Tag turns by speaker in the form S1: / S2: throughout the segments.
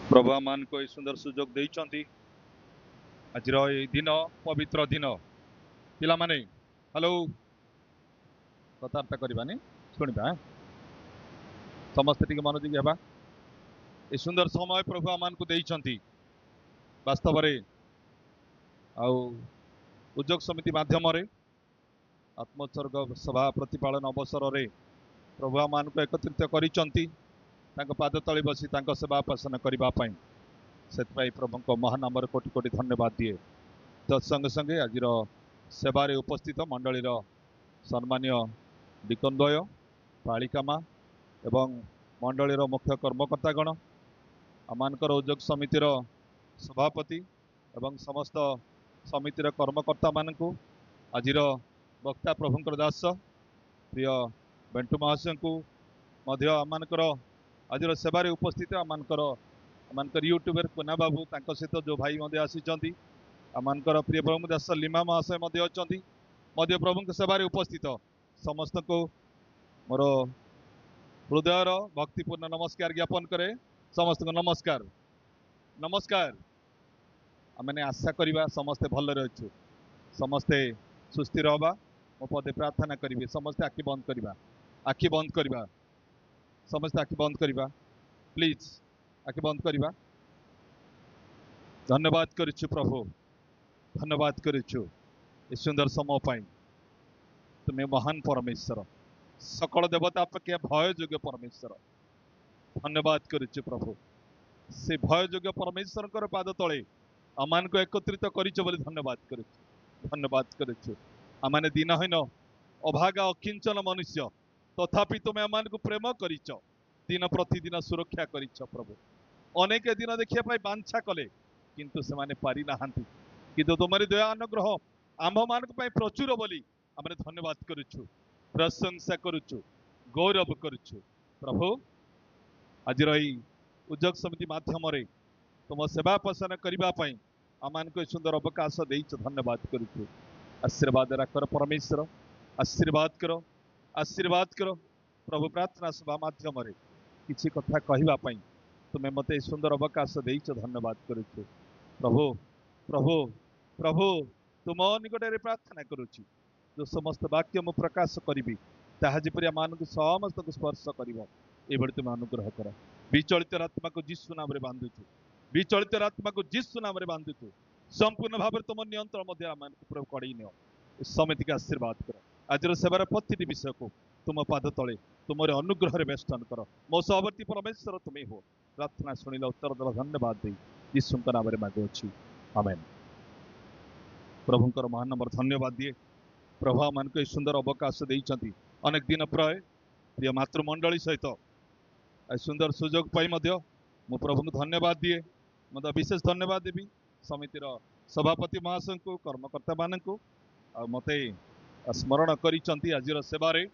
S1: प्रभु आम को सुंदर सुजोग देइचंती आज दिन पवित्र दिन पिला माने हेलो कथबार्ता करवानी शुणा समस्ते टी मनोযোगी हवा ए सुंदर समय प्रभु आम को देइचंती वास्तव रे उद्योग समिति माध्यम आत्मोत्सर्ग सभा प्रतिपालन अवसर रे प्रभु आम को एकत्रित करिचंती पाद तले बसी सेवा उपासना करने से प्रभु महानाम कोटि कोटि धन्यवाद दिए तत्संगे संगे आज सेवारे उपस्थित मंडलीर सम्मानीय डिकनद्वय पालिकामा एवं मंडलीर मुख्य कर्मकर्तागण आमानकर उद्योग समितिर सभापति एवं समस्त समितिर कर्मकर्ता मानकु आज वक्ता प्रभुंकर दास प्रिय बेंटू महाशय को आमानकर आज सेवारे उपस्थित आमानकर यूट्यूबर पुना बाबू तांको सहित जो भाई आसी आमानकर प्रिय प्रभु दास लीमा महाशय अच्छा प्रभु के सेवारे उपस्थित समस्त को मोर हृदयर भक्तिपूर्ण नमस्कार ज्ञापन करे समस्त को नमस्कार नमस्कार आमने आशा करवा समस्ते भलरे अच्छु समस्ते सुस्थिर हवा मो पदे प्रार्थना करी समस्ते आखि बंद करवा समस्ते आखि बंद करवा प्लीज आखि बंद करवा धन्यवाद करिछु प्रभु धन्यवाद करिछु ए सुंदर समय पाई तुम्हें महान परमेश्वर सकल देवता अपेक्षा भय योग्य परमेश्वर धन्यवाद करिछु प्रभु से भय योग्य परमेश्वर पाद तले आमान को एकत्रित करिछु बोली धन्यवाद करिछु आमाने दिनहीन अभागा अकिंचन मनुष्य तथापि तुम्हें आमान को प्रेम करिछ दिन प्रतिदिन सुरक्षा करिछ प्रभु अनेक दिन देखिया पाई बांछा कले किंतु से माने पारि नाहांती किंतु तुम्हारी दया अनुग्रह आम्भ मानक पाई प्रचुर बोली आमने धन्यवाद करुछु प्रशंसा करुछु गौरव करुछु प्रभु आज रही उद्योग समिति माध्यम रे तुम सेवा उपासना करबा पाई आमान को सुंदर अवकाश देइछ धन्यवाद करुछु आशीर्वाद राखर परमेश्वर आशीर्वाद करो प्रभु प्रार्थना सभा माध्यम रे किछि कथा कहबा पाई तुम्हें मते सुंदर अवकाश देइछ धन्यवाद करुछु प्रभु प्रभु प्रभु तुम निकट प्रार्थना करुछि जो समस्त वाक्य मु प्रकाश करी ताहा जेपरि मान को समस्त को स्पर्श करिवो एबडी तुम अनुग्रह कर विचलित आत्मा को यीशु नाम रे बांधुछु विचलित आत्मा को यीशु नाम रे बांधुछु संपूर्ण भाव तुम नियंत्रण मध्य आमान को प्रभु कड़ई नियो समिति के आशीर्वाद कर आज सेवार प्रतिटी विषय को तुम पाद तले तुम अनुग्रह बेष्टन कर मो सहवर्ती परमेश्वर तुम्हें हो प्रार्थना शुणिल उत्तर दल धन्यवाद दे यीशु नाम मागुची आमेन प्रभुंकर महान नंबर धन्यवाद दिए प्रभु मान को सुंदर अवकाश देइचंती अनेक दिन प्राय प्रिय मातृमंडली सहित सुंदर सुजोग पाई मु प्रभु को धन्यवाद दिए मत विशेष धन्यवाद देवी समितिर सभापति महाशय को कर्मकर्ता मानक मते स्मरण करिचंती आज सेवारे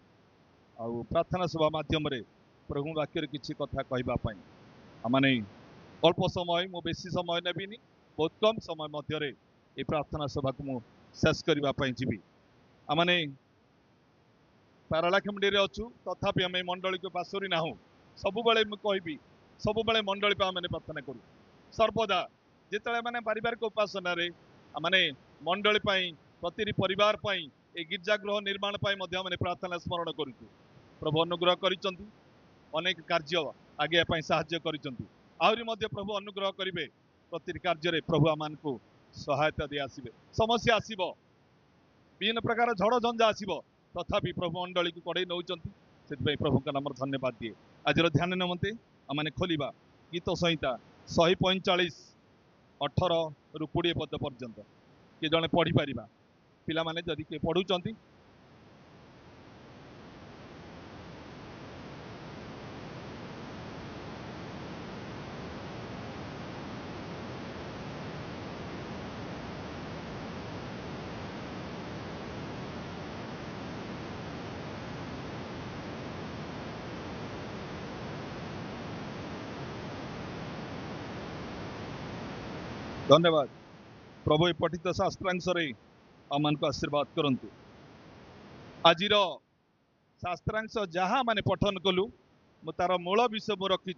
S1: प्रार्थना सभा माध्यम रे प्रभु वाक्य किछि कथा कहबा पाई आमाने अल्प समय मु बेसी समय नेबिनी बहुत कम समय मध्य रे ए प्रार्थना सभा को मु शेष करबा पाई जीवी आमाने पारलाखेमुंडी रे अछु तथापि आमे मंडली को पासोरी नाहु सब बेले मु कहबी सब बेले मंडली पा आमे प्रार्थना करू सर्वदा जेतले माने पारिवारिक उपासना रे आमाने मंडली पाई प्रति परिवार पाई ए गिरजागृह निर्माण पाई मध्य आमे प्रार्थना स्मरण करूछु प्रभु अनुग्रह करिचंती अनेक कार्य आगे पाई सहाय्य करिचंती आहुरी मध्य प्रभु अनुग्रह करिवे प्रति कार्य रे प्रभु आमान को सहायता दे आसीबे समस्या आसीबो विभिन्न प्रकार झड़ झंझा आसीबो तथापि प्रभु मंडली को कड़े नौचंती से प्रभु का नाम धन्यवाद दिए आज ध्यान निमंते आम खोलिबा गीत संहिता 145 18 रु 20 पद पर्यंत किए जड़े पढ़ी पारिबा पिला माने जदि किए पढ़ुचंती धन्यवाद प्रभु पठित शास्त्रांश आमान को आशीर्वाद करंतु आज शास्त्रांश जहाँ माने पठन कलु मु तार मूल विषय मु रखी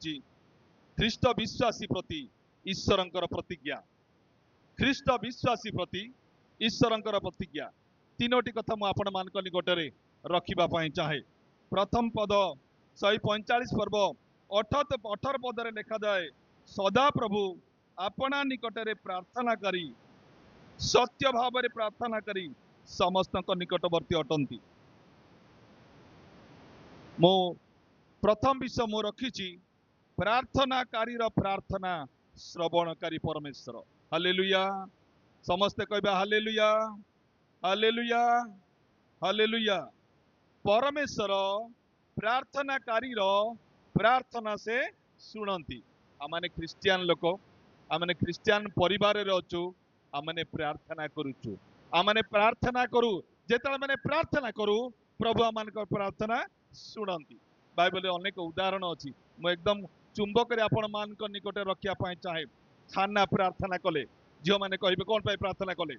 S1: ଖ୍ରୀଷ୍ଟ ବିଶ୍ୱାସୀ ପ୍ରତି ଈଶ୍ୱରଙ୍କର ପ୍ରତିଜ୍ଞା। ଖ୍ରୀଷ୍ଟ ବିଶ୍ୱାସୀ ପ୍ରତି ଈଶ୍ୱରଙ୍କର ପ୍ରତିଜ୍ଞା। ତିନୋଟି କଥା ମୁଁ ଆପଣମାନଙ୍କ ନିକଟରେ ରଖିବା ପାଇଁ ଚାହେଁ। ପ୍ରଥମ ପଦ 145 ପର୍ବ 18 ପଦରେ ଲେଖାଯାଏ, ସଦାପ୍ରଭୁ ଆପଣା ନିକଟରେ ପ୍ରାର୍ଥନା କରି ସତ୍ୟ ଭାବରେ ପ୍ରାର୍ଥନା କରି ସମସ୍ତଙ୍କ ନିକଟବର୍ତ୍ତୀ ଅଟନ୍ତି। ମୁଁ ପ୍ରଥମ ବିଷୟ ମୁଁ ରଖିଛି ପ୍ରାର୍ଥନାକାରୀର ପ୍ରାର୍ଥନା ଶ୍ରବଣକାରୀ ପରମେଶ୍ୱର। ହାଲେଲୁୟା। ସମସ୍ତେ କହିବା ହାଲେଲୁୟା, ହାଲେଲୁୟା, ହାଲେଲୁୟା। ପରମେଶ୍ୱର ପ୍ରାର୍ଥନାକାରୀର ପ୍ରାର୍ଥନା ସେ ଶୁଣନ୍ତି। ଆମମାନେ ଖ୍ରୀଷ୍ଟିଆନ ଲୋକ, ଆମମାନେ ଖ୍ରୀଷ୍ଟିଆନ ପରିବାରରେ ଅଛୁ, ଆମମାନେ ପ୍ରାର୍ଥନା କରୁଛୁ। ଆମମାନେ ପ୍ରାର୍ଥନା କରୁ, ଯେତେବେଳେ ମାନେ ପ୍ରାର୍ଥନା କରୁ ପ୍ରଭୁ ଆମମାନଙ୍କ ପ୍ରାର୍ଥନା ଶୁଣନ୍ତି। ବାଇବଲରେ ଅନେକ ଉଦାହରଣ ଅଛି, ମୁଁ ଏକଦମ ଚୁମ୍ବକରେ ଆପଣମାନଙ୍କ ନିକଟରେ ରଖିବା ପାଇଁ ଚାହେଁ। ହାନା ପ୍ରାର୍ଥନା କଲେ, ଝିଅମାନେ କହିବେ କଣ ପାଇଁ ପ୍ରାର୍ଥନା କଲେ?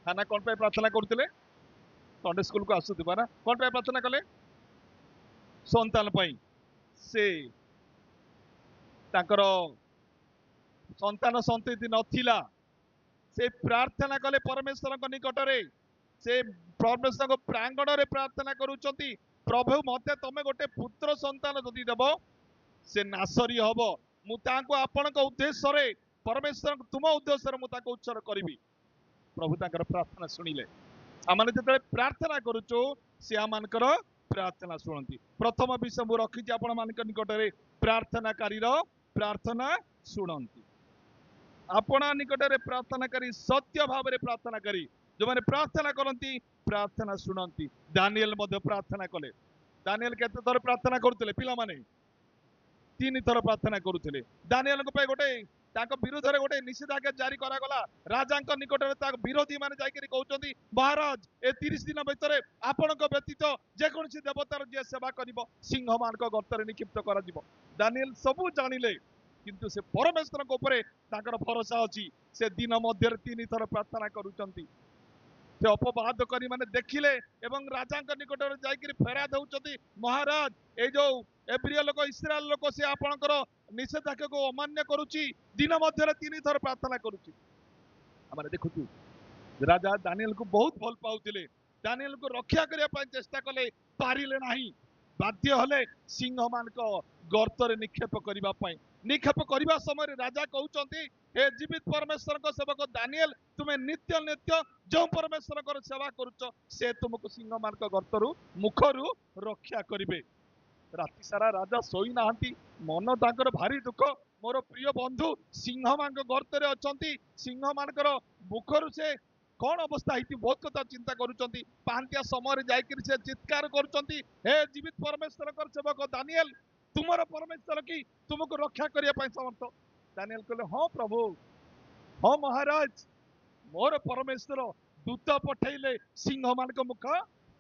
S1: ହାନା କଣ ପାଇଁ ପ୍ରାର୍ଥନା କରୁଥିଲେ? ସଣ୍ଡେ ସ୍କୁଲକୁ ଆସୁଥିବା ନା, କଣ ପାଇଁ ପ୍ରାର୍ଥନା କଲେ? ସନ୍ତାନ ପାଇଁ। ସେ ତାଙ୍କର ସନ୍ତାନ ସନ୍ତତି ନଥିଲା, ସେ ପ୍ରାର୍ଥନା କଲେ ପରମେଶ୍ୱରଙ୍କ ନିକଟରେ। ସେ ପରମେଶ୍ୱରଙ୍କ ପ୍ରାଙ୍ଗଣରେ ପ୍ରାର୍ଥନା କରୁଛନ୍ତି, ପ୍ରଭୁ ମତେ ତମେ ଗୋଟେ ପୁତ୍ର ସନ୍ତାନ ଯଦି ଦେବ, ସେ ନାସରୀ ହବ, ମୁଁ ତାଙ୍କୁ ଆପଣଙ୍କ ଉଦ୍ଦେଶ୍ୟରେ ପରମେଶ୍ୱର ତୁମ ଉଦ୍ଦେଶ୍ୟରେ ମୁଁ ତାଙ୍କୁ ଉତ୍ସର୍ଗ କରିବି। ପ୍ରଭୁ ତାଙ୍କର ପ୍ରାର୍ଥନା ଶୁଣିଲେ। ଆମେ ଯେତେବେଳେ ପ୍ରାର୍ଥନା କରୁଛୁ ସେ ଆମମାନଙ୍କର ପ୍ରାର୍ଥନା ଶୁଣନ୍ତି। ପ୍ରଥମ ବିଷୟ ମୁଁ ରଖିଛି ଆପଣମାନଙ୍କ ନିକଟରେ, ପ୍ରାର୍ଥନାକାରୀର ପ୍ରାର୍ଥନା ଶୁଣନ୍ତି। ଆପଣା ନିକଟରେ ପ୍ରାର୍ଥନାକାରୀ ସତ୍ୟ ଭାବରେ ପ୍ରାର୍ଥନାକାରୀ, ଯୋଉମାନେ ପ୍ରାର୍ଥନା କରନ୍ତି ପ୍ରାର୍ଥନା ଶୁଣନ୍ତି। ଦାନିଏଲ ମଧ୍ୟ ପ୍ରାର୍ଥନା କଲେ। ଦାନିଏଲ କେତେ ଥର ପ୍ରାର୍ଥନା କରୁଥିଲେ? ପିଲାମାନେ 3 ଥର ପ୍ରାର୍ଥନା କରୁଥିଲେ। ଦାନିଏଲଙ୍କ ପାଇଁ ଗୋଟେ ତାଙ୍କ ବିରୁଦ୍ଧରେ ଗୋଟେ ନିଷେଧାଜ୍ଞା ଜାରି କରାଗଲା। ରାଜାଙ୍କ ନିକଟରେ ତାଙ୍କ ବିରୋଧୀ ମାନେ ଯାଇକରି କହୁଛନ୍ତି, ମହାରାଜ ଏ 30 ଦିନ ଭିତରେ ଆପଣଙ୍କ ବ୍ୟତୀତ ଯେକୌଣସି ଦେବତାର ଯିଏ ସେବା କରିବ ସିଂହ ମାନଙ୍କ ଗର୍ତ୍ତରେ ନିକ୍ଷିପ୍ତ କରାଯିବ। ଦାନିଏଲ ସବୁ ଜାଣିଲେ, କିନ୍ତୁ ସେ ପରମେଶ୍ୱରଙ୍କ ଉପରେ ତାଙ୍କର ଭରସା ଅଛି। ସେ ଦିନ ମଧ୍ୟରେ 3 ଥର ପ୍ରାର୍ଥନା କରୁଛନ୍ତି। ସେ ଅପବାଦ କରି ମାନେ ଦେଖିଲେ ଏବଂ ରାଜାଙ୍କ ନିକଟରେ ଯାଇକରି ଫେରାଦ ହେଉଛନ୍ତି, ମହାରାଜ ଏଇ ଯୋଉ ଏବ୍ରିୟ ଲୋକ ଇସ୍ରାଏଲ ଲୋକ ସେ ଆପଣଙ୍କର ନିଷେଧାଜ୍ଞାକୁ ଅମାନ୍ୟ କରୁଛି, ଦିନ ମଧ୍ୟରେ 3 ଥର ପ୍ରାର୍ଥନା କରୁଛି। ଆମେ ଦେଖୁଛୁ ରାଜା ଦାନିଏଲକୁ ବହୁତ ଭଲ ପାଉଥିଲେ, ଦାନିଏଲକୁ ରକ୍ଷା କରିବା ପାଇଁ ଚେଷ୍ଟା କଲେ, ପାରିଲେ ନାହିଁ। ବାଧ୍ୟ ହେଲେ ସିଂହ ମାନଙ୍କ ଗର୍ତ୍ତରେ ନିକ୍ଷେପ କରିବା ପାଇଁ। ନିକ୍ଷେପ କରିବା ସମୟରେ ରାଜା କହୁଛନ୍ତି, ହେ ଜୀବିତ ପରମେଶ୍ୱରଙ୍କ ସେବକ ଦାନିଏଲ, ତୁମେ ନିତ୍ୟ ନିତ୍ୟ ଯେଉଁ ପରମେଶ୍ୱରଙ୍କର ସେବା କରୁଛ ସେ ତୁମକୁ ସିଂହ ମାନଙ୍କ ଗର୍ତ୍ତରୁ ମୁଖରୁ ରକ୍ଷା କରିବେ। ରାତି ସାରା ରାଜା ଶୋଇନାହାନ୍ତି, ମନ ତାଙ୍କର ଭାରି ଦୁଃଖ। ମୋର ପ୍ରିୟ ବନ୍ଧୁ ସିଂହ ମାନଙ୍କ ଗର୍ତ୍ତରେ ଅଛନ୍ତି, ସିଂହ ମାନଙ୍କର ମୁଖରୁ ସେ କଣ ଅବସ୍ଥା ହେଇଛି ବହୁତ କଥା ଚିନ୍ତା କରୁଛନ୍ତି। ପାହାନ୍ତିଆ ସମୟରେ ଯାଇକରି ସେ ଚିତ୍କାର କରୁଛନ୍ତି, ହେ ଜୀବିତ ପରମେଶ୍ୱରଙ୍କର ସେବକ ଦାନିଏଲ, ତୁମର ପରମେଶ୍ୱର କି ତୁମକୁ ରକ୍ଷା କରିବା ପାଇଁ ସମର୍ଥ? ଦାନିଏଲ କହିଲେ, ହଁ ପ୍ରଭୁ, ହଁ ମହାରାଜ, ମୋର ପରମେଶ୍ୱର ଦୂତ ପଠେଇଲେ ସିଂହ ମାନଙ୍କ ମୁଖ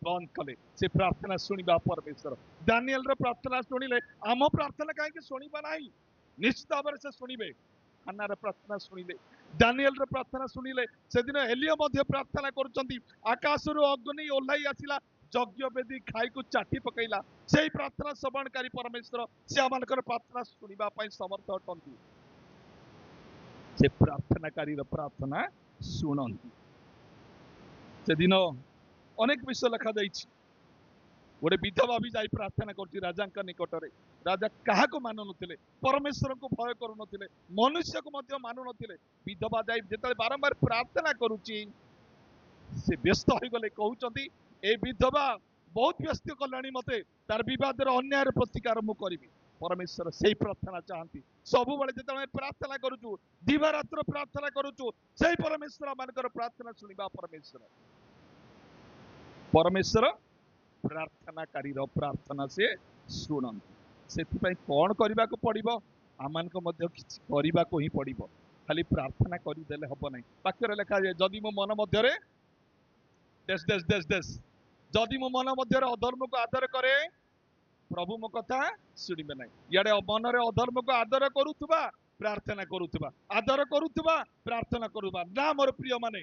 S1: ବନ୍ଦ କଲେ। ସେ ପ୍ରାର୍ଥନା ଶୁଣିବା ପରମେଶ୍ୱର। ଦାନିଏଲର ପ୍ରାର୍ଥନା ଶୁଣିଲେ ଆମ ପ୍ରାର୍ଥନା କାହିଁକି ଶୁଣିବା ନାହିଁ? ନିଶ୍ଚିତ ଭାବରେ ସେ ଶୁଣିବେ। ହାନାର ପ୍ରାର୍ଥନା ଶୁଣିଲେ, ଦାନିଏଲର ପ୍ରାର୍ଥନା ଶୁଣିଲେ। ସେଦିନ ଏଲିୟ ମଧ୍ୟ ପ୍ରାର୍ଥନା କରୁଛନ୍ତି, ଆକାଶରୁ ଅଗ୍ନି ଓହ୍ଲାଇ ଆସିଲା, ଯଜ୍ଞ ବେଦୀ ଖାଇକୁ ଚାଟି ପକେଇଲା। ସେଇ ପ୍ରାର୍ଥନା ଶ୍ରବଣକାରୀ ପରମେଶ୍ୱର, ସେ ଆମମାନଙ୍କର ପ୍ରାର୍ଥନା ଶୁଣିବା ପାଇଁ ସମର୍ଥ ଅଟନ୍ତି। ସେ ପ୍ରାର୍ଥନାକାରୀର ପ୍ରାର୍ଥନା ଶୁଣନ୍ତି। ସେଦିନ ଅନେକ ବିଷୟ ଲେଖାଯାଇଛି। ଗୋଟେ ବିଧବା ବି ଯାଇ ପ୍ରାର୍ଥନା କରୁଛି ରାଜାଙ୍କ ନିକଟରେ। ରାଜା କାହାକୁ ମାନୁନଥିଲେ, ପରମେଶ୍ୱରଙ୍କୁ ଭୟ କରୁନଥିଲେ, ମନୁଷ୍ୟକୁ ମଧ୍ୟ ମାନୁନଥିଲେ। ବିଧବା ଯାଇ ଯେତେବେଳେ ବାରମ୍ବାର ପ୍ରାର୍ଥନା କରୁଛି, ସେ ବ୍ୟସ୍ତ ହୋଇଗଲେ, କହୁଛନ୍ତି ଏ ବିଧବା ବହୁତ ବ୍ୟସ୍ତ କଲାଣି ମତେ, ତାର ବିବାଦର ଅନ୍ୟାୟର ପ୍ରତିକାର ମୁଁ କରିବି। ପରମେଶ୍ୱର ସେଇ ପ୍ରାର୍ଥନା ଚାହାନ୍ତି। ସବୁବେଳେ ଯେତେବେଳେ ପ୍ରାର୍ଥନା କରୁଛୁ, ଦିବାରାତ୍ର ପ୍ରାର୍ଥନା କରୁଛୁ, ସେଇ ପରମେଶ୍ୱର ମାନଙ୍କର ପ୍ରାର୍ଥନା ଶୁଣିବା ପରମେଶ୍ୱର। ପରମେଶ୍ୱର ପ୍ରାର୍ଥନାକାରୀର ପ୍ରାର୍ଥନା ସେ ଶୁଣନ୍ତି। ସେଥିପାଇଁ କଣ କରିବାକୁ ପଡିବ? ଆମମାନଙ୍କୁ ମଧ୍ୟ କିଛି କରିବାକୁ ହିଁ ପଡିବ। ଖାଲି ପ୍ରାର୍ଥନା କରିଦେଲେ ହବ ନାହିଁ। ବାକ୍ୟରେ ଲେଖାଯାଏ, ଯଦି ମୋ ମନ ମଧ୍ୟରେ ଯଦି ମୋ ମନ ମଧ୍ୟରେ ଅଧର୍ମକୁ ଆଦର କରେ, ପ୍ରଭୁ ମୋ କଥା ଶୁଣିବେ ନାହିଁ। ଇଆଡେ ମନରେ ଅଧର୍ମକୁ ଆଦର କରୁଥିବା ପ୍ରାର୍ଥନା କରୁଥିବା, ଆଦର କରୁଥିବା ପ୍ରାର୍ଥନା କରୁଥିବା, ନା ମୋର ପ୍ରିୟ ମାନେ,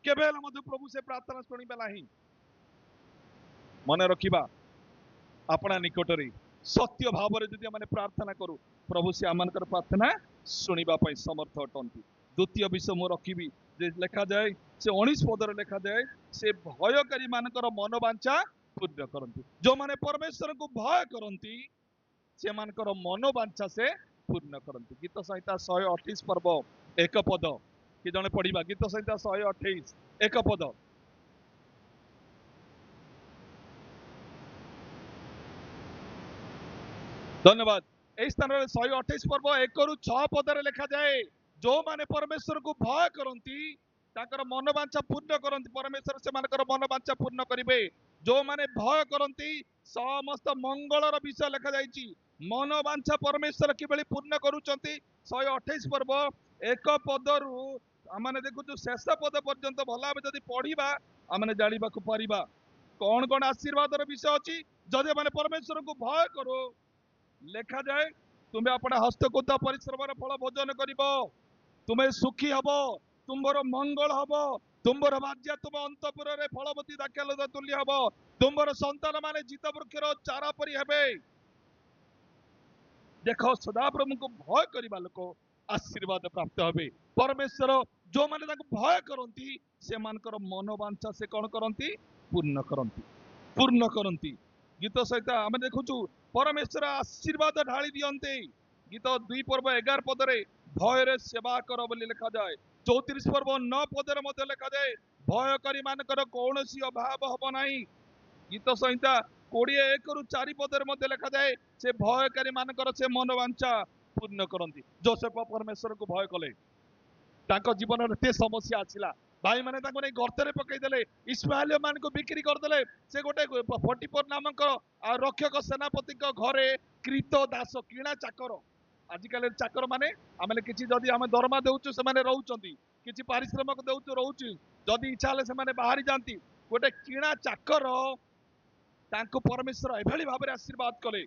S1: କେବେ ହେଲେ ମଧ୍ୟ ପ୍ରଭୁ ସେ ପ୍ରାର୍ଥନା ଶୁଣିବେ ନାହିଁ। ମନେ ରଖିବା, ଆପଣା ନିକଟରେ सत्य भाव में जदि आम प्रार्थना करूँ प्रभु से आम प्रार्थना शुणा समर्थ अटंती। द्वितीय विषय मु रखी लिखा जाए से 19 पदर लिखा जाए से भयकारी मानकर मनोवांछा पूर्ण करती। जो माने परमेश्वर को भय करती से मानकर मनोवांछा से पूर्ण करती। गीत संहिता 128 पर्व एक पद कि जने पढ़िबा। गीत संहिता 128 एक पद। धन्यवाद। ए स्थान में 128 पर्व 1 रु 6 पदर लिखा जाए जो माने परमेश्वर को भय करती ताकर मनोवांछा पूर्ण करती परमेश्वर से मानकर मनोवांछा पूर्ण करिवे। जो माने भय करती समस्त मंगलर विषय लिखा जाइछि। मनोवांछा परमेश्वर किबेली पूर्ण करूचंती 128 पर्व 1 पदरु आमने देखु शेष पद पर्यंत भला भाबे जदि पढ़िबा आमने जानिबा को परिबा कौन कौन आशीर्वादर विषय अछि। जदि माने परमेश्वर को भय करो लेखा जाए तुम्हें अपना हस्तकृत परिश्रम फल भोजन कर तुम्हें सुखी हब तुम्हार मंगल हब तुम्हार भाज्य तुम अंतपुर में फलवती दाख्यालता तुल्य हब तुम्हार संतान माने जीत वृक्षर चारा परी हेबे। देख सदाप्रभु को भय करने लोक आशीर्वाद प्राप्त हे। परमेश्वर जो माने भय करती से मानकर मनोवांछा से कौन करती पूर्ण करती। गीत सहित आम देखु परमेश्वर आशीर्वाद ढाली दियंते। गीत 2 पर्व 11 पदरे भय रे सेवा कर बोली लिखा जाए। 34 पर्व 9 पदरे मध्य लिखा जाए भयकारी मानकर कौन सी अभाव हम नहीं। गीत संहिता 21 रु 4 पदरे मध्य लिखा जाए से भयकारी मानकर से मनोवांछा पूर्ण करती। जोसेफ परमेश्वर को भय कले जीवन में ते समस्या आसला भाई मैंने गर्त पकईदे इस्माइल मान को बिक्री करदे से गोटे 44 नामक रक्षक सेनापति घरे कृत दास किणा चाकर। आजिकल चाकर माने आम किसी जदि आम दरमा देउछु से माने रहउचंती किछि पारिश्रमिक देउछु रहउछि जदि इच्छा हेले से माने बाहरी जानती गोटे किणा चाकर तांको परमेश्वर एभली भाव में आशीर्वाद कले।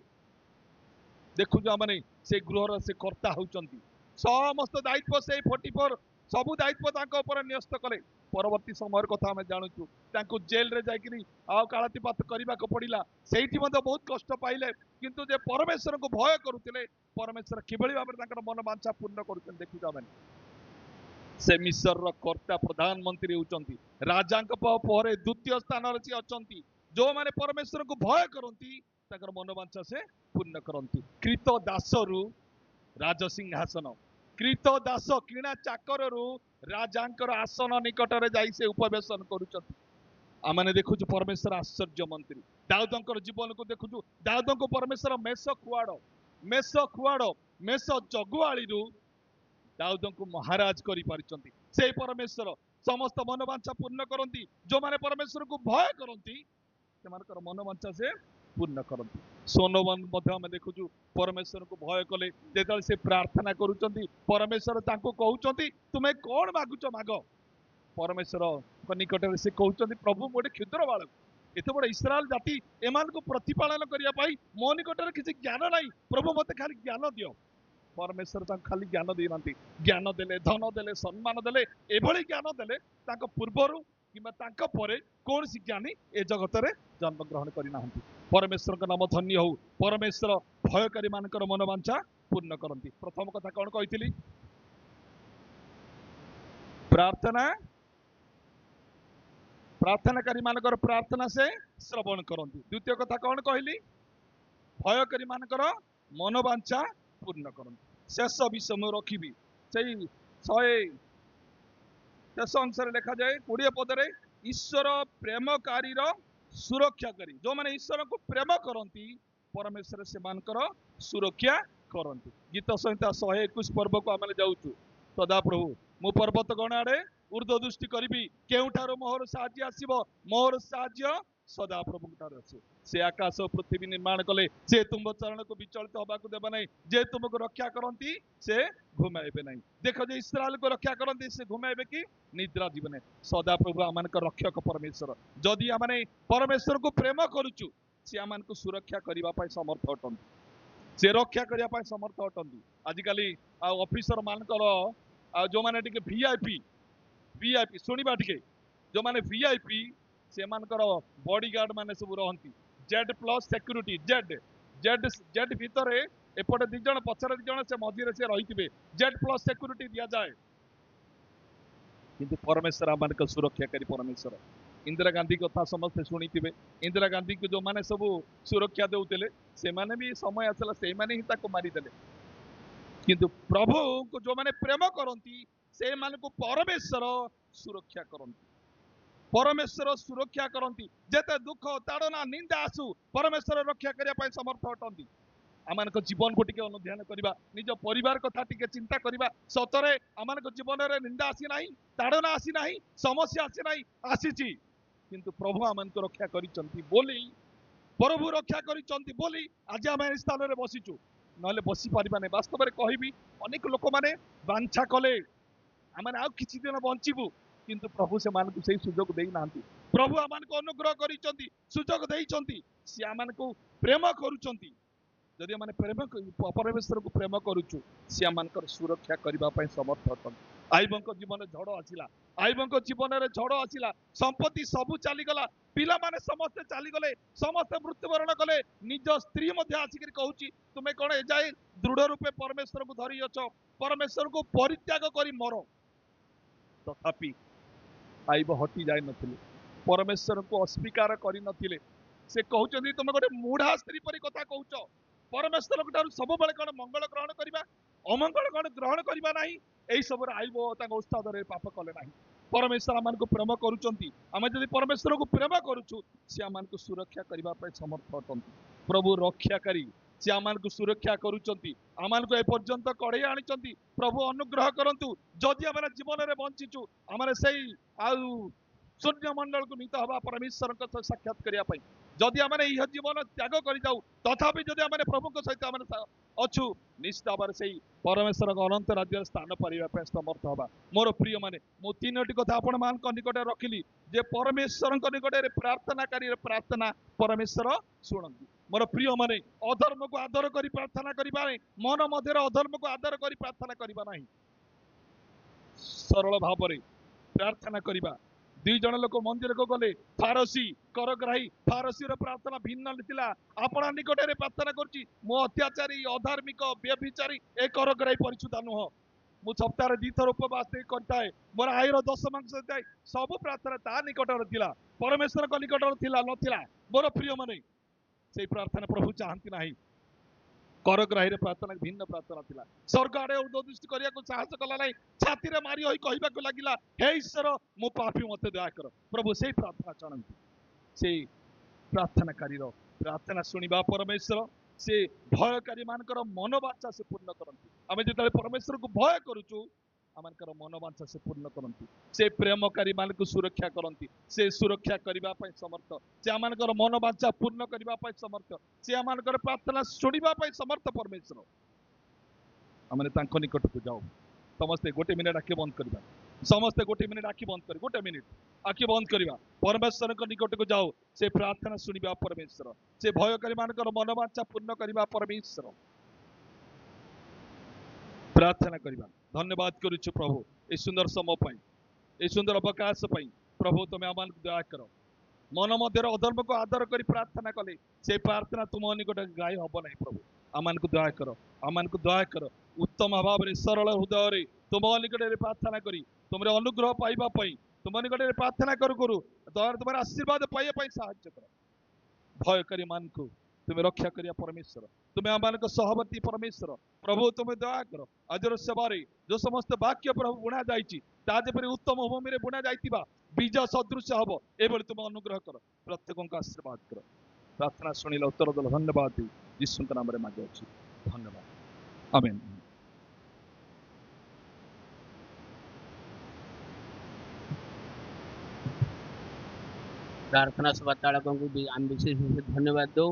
S1: देखु आमने से गृहर से कर्ता होउचंती समस्त दायित्व से 44 सबु दायित्व तांको ऊपर न्यस्त कले। परवर्ती समय कथा आम जानूँ तांको जेल रे जाइकिनी कालातीपात करने को पड़ा सेठी बहुत कष्ट पाइले किंतु जे परमेश्वर को भय करुले परमेश्वर किभली भाव में मनोवांछा पूर्ण करुछन। देखु आम से मिस्र कर्ता प्रधानमंत्री होउचंती राजा पर द्वितीय स्थान रे अच्छा जो माने परमेश्वर को भय करती मनोवांछा से पूर्ण करती। कृत दासरु राज सिंहासन कृत दास किणा चाकर राजांकर आसन निकट में जाई से उपवेशन करुचंती। आमने देखु परमेश्वर आश्चर्य मंत्री दाऊदंकर जीवन को देखु दाऊद को परमेश्वर मेष खुआड़ मेष जगुआली दाऊद को महाराज कर पारिचंती। से परमेश्वर समस्त मनोवांछा पूर्ण करती। जो माने परमेश्वर को भय करती से मनोवांछा से पूर्ण करती। सोनोवन देखु परमेश्वर को भय कले जो से प्रार्थना करुचंती परमेश्वर तांको कहउचंती तुम्हें कौन मागुच माग। परमेश्वर निकट में से कहउचंती प्रभु गोटे क्षुद्र बालक एत बड़ इस्राएल जाति एमान को प्रतिपालन करने मो निकट में किसी ज्ञान नहीं प्रभु मत खाली ज्ञान दियो। परमेश्वर खाली ज्ञान देना ज्ञान देले धन देले सम्मान देले एभली ज्ञान देले पूर्वर कि कौन सी ज्ञानी ए जगत में जन्म ग्रहण करना। परमेश्वर का नाम धन्य हो। परमेश्वर भयकारी मानकर मनोवांछा पूर्ण करती। प्रथम कथा कौन कही प्रार्थनाकारी मानकर प्रार्थना से श्रवण करती। द्वितीय कथा कौन कहली भयकारी मानकर मनोवांछा पूर्ण करती। शेष विषय मैं रखी से 100 शेष अंश लिखा जाए 20 पदरे ईश्वर प्रेमकारी सुरक्षा करी। जो मैंने ईश्वर को प्रेम करती परमेश्वर से मानकर सुरक्षा करती। गीत संहिता 121 पर्व को आम जाऊँ सदा प्रभु मु पर्वत गण आड़े ऊर्ध्व दृष्टि करी केउठार मोहर साहाय्य आसीबो मोहर साहाय्य सदा प्रभु से आकाश पृथ्वी निर्माण कले से तुम चरण को विचलित हवा को देव नहीं जे तुमको रक्षा करती से घुमाइबे नहीं। देख जे इस्राएल को रक्षा करती से घुमाइबे कि निद्रा जीवन नहीं। सदा प्रभु आम रक्षक परमेश्वर जदि आम परमेश्वर को प्रेम करुचु सी आम को सुरक्षा करने समर्थ अटंती से रक्षा करने समर्थ अटंती। आजिकल ऑफिसर मानकर जो मैंने वीआईपी शुणा टे जो मैंने वीआईपी से बॉडीगार्ड माने सब रहती Z plus security Z Z Z भीतर एपटे 2 जण पछरे 2 जण से मझिरे से रहिथिबे जेड प्लस सिक्यूरिटी दिया जाए किंतु परमेश्वर आमान सुरक्षाकारी परमेश्वर इंदिरा गांधी कथा समस्ते शुणी इंदिरा गांधी को जो माने सब सुरक्षा देउतले से माने भी समय आसला से माने ही ताको मारी देले किंतु प्रभु को जो माने प्रेम करंती से माने को परमेश्वर सुरक्षा करंती परमेश्वर सुरक्षा करंती जेते दुख ताड़ना निंदा आसु परमेश्वर रक्षा करिया पय समर्थ अटंती आमानक जीवन को टिके अनुध्यान करबा निज परिवार कथा टिके चिंता करबा सतरे आमानक जीवन रे निंदा आसी नाही ताड़ना आसी नाही समस्या आसी नाही आसीची किंतु प्रभु आमानक रक्षा करिसंती बोली प्रभु रक्षा करिसंती बोली आज आमे ए स्थान रे बसिचु नले बसी परिबा नै वास्तव रे कहिबी अनेक लोक माने बांछा कले आमाने आ किछि दिन बंचिबु किंतु प्रभु से मानकु सेही सुजोग देई नांती प्रभु आमानक अनुग्रह करिसंती सुजोग देइसंती से आमानक प्रेम करूचंती जदि आम प्रेम परमेश्वर को प्रेम करुचु सी आम सुरक्षा करने समर्थ अटन आईबों जीवन झड़ आसला आईबों जीवन में झड़ आसला संपत्ति सबू चलीगला पिला माने समस्ते चलीगले समस्ते मृत्युवरण कले निज स्त्री आसिक कहूँ तुम्हें कौन एजाए दृढ़ रूपे परमेश्वर को धरी अच परमेश्वर को परित्याग कर मर तथापि आईब हटी जाए नथिले परमेश्वर को अस्वीकार कर नथिले से कहते तुम गोटे मूढ़ा स्त्री परी कथा कहूच परमेश्वर सब बेले कौन मंगल ग्रहण करवा अमंगल कौन ग्रहण करवा ना यही सब आईब उस्ताद पाप कले ना परमेश्वर आम को प्रेम करुँच परमेश्वर को प्रेम करुचु सी आम को सुरक्षा करने समर्थ अटंती प्रभु रक्षाकारी सी आम को सुरक्षा करुँच आम को एपर्यंत कड़े आनी प्रभु अनुग्रह करंतु जदि आम जीवन में बंचीचु आम से सूर्यमंडल को नीत हवा परमेश्वर साक्षात करने जदि आम यह जीवन त्याग कर जाऊ तथापि जदि आम प्रभु सहित आम अच्छु निश्चित भाव से परमेश्वर अनंत राज्य स्थान पाइबा समर्थ हवा मोर प्रिय माने मु 3टी कथा आपण मान निकट रखिली जे परमेश्वर निकट प्रार्थनाकारी प्रार्थना परमेश्वर शुणती मोर प्रिय माने अधर्म को आदर कर प्रार्थना करबा मन मध्य अधर्म को आदर कर प्रार्थना करबा नहीं सरल भाव प्रार्थना करबा 2 जण लोक मंदिर को गले फारसी करग्राही फारसी प्रार्थना भिन्न थिला आपणा निकट में प्रार्थना करुच्ची मो अत्याचारी अधार्मिक व्यभिचारी ए करग्राही परिशुद्ध नुह मु सप्ताह 2 थर उपवास करताए मोर आयर 10 मांस जाए सब प्रार्थना ता निकट थिला परमेश्वर को निकट थिला नथिला मोर प्रिय माने से प्रार्थना प्रभु चाहती ना करग्राही प्रार्थना भिन्न प्रार्थना थिला स्वर्ग आड़े उर्दृष्टि करने को साहस कला ना छाती रे मारी होई कहबा लगिला हे ईश्वर मो पापी मते दया कर प्रभु से प्रार्थना चाहती से प्रार्थनाकारी प्रार्थना शुणा परमेश्वर से भयकारी मानकर मनोवांछा से पूर्ण करती आम जो परमेश्वर को भय करुचु आमर मनोवांछा से पूर्ण करती से प्रेमकारी मान को सुरक्षा करती से सुरक्षा करने समर्थ से आम मनोवांछा पूर्ण करने समर्थ से आम प्रार्थना शुणा समर्थ परमेश्वर आम निकट को जाओ समस्ते 1 मिनिट आखि बंद करवा समस्ते 1 मिनिट आखि बंद कर 1 मिनिट आखि बंद करवा परमेश्वर निकट को जाओ से प्रार्थना शुणा परमेश्वर से भयकारी मान मनोवांछा पूर्ण करने परमेश्वर प्रार्थना करवा धन्यवाद करुछु प्रभु ए सुंदर समय ए सुंदर अवकाश प्रभु तुम्हें आम दया कर मन मध्य अधर्म को आदर कर प्रार्थना कले से प्रार्थना तुम निकट गाय हम ना प्रभु आम को दया कर आम को दया कर उत्तम भाव में सरल हृदय तुम निकट प्रार्थना करी तुम अनुग्रह पाइबापी तुम निकट प्रार्थना करू तुम आशीर्वाद पाइबा साहाय्य कर भयकारी मान को तुम्हें रक्षा करिया परमेश्वर तुम्हें आम सहवर्ती परमेश्वर प्रभु तुम्हें दया कर आज सेवारे जो समस्त वाक्य प्रभु बुणा जापरी उत्तम भूमि में बुणा जा बीज सदृश हम ये तुम अनुग्रह कर प्रत्येक आशीर्वाद कर प्रार्थना शुणिला उत्तर दल धन्यवाद यीशु नाम मागे धन्यवाद आमेन।
S2: प्रार्थना सभा ताड़कों को भी हम विशेष रूप से धन्यवाद दो।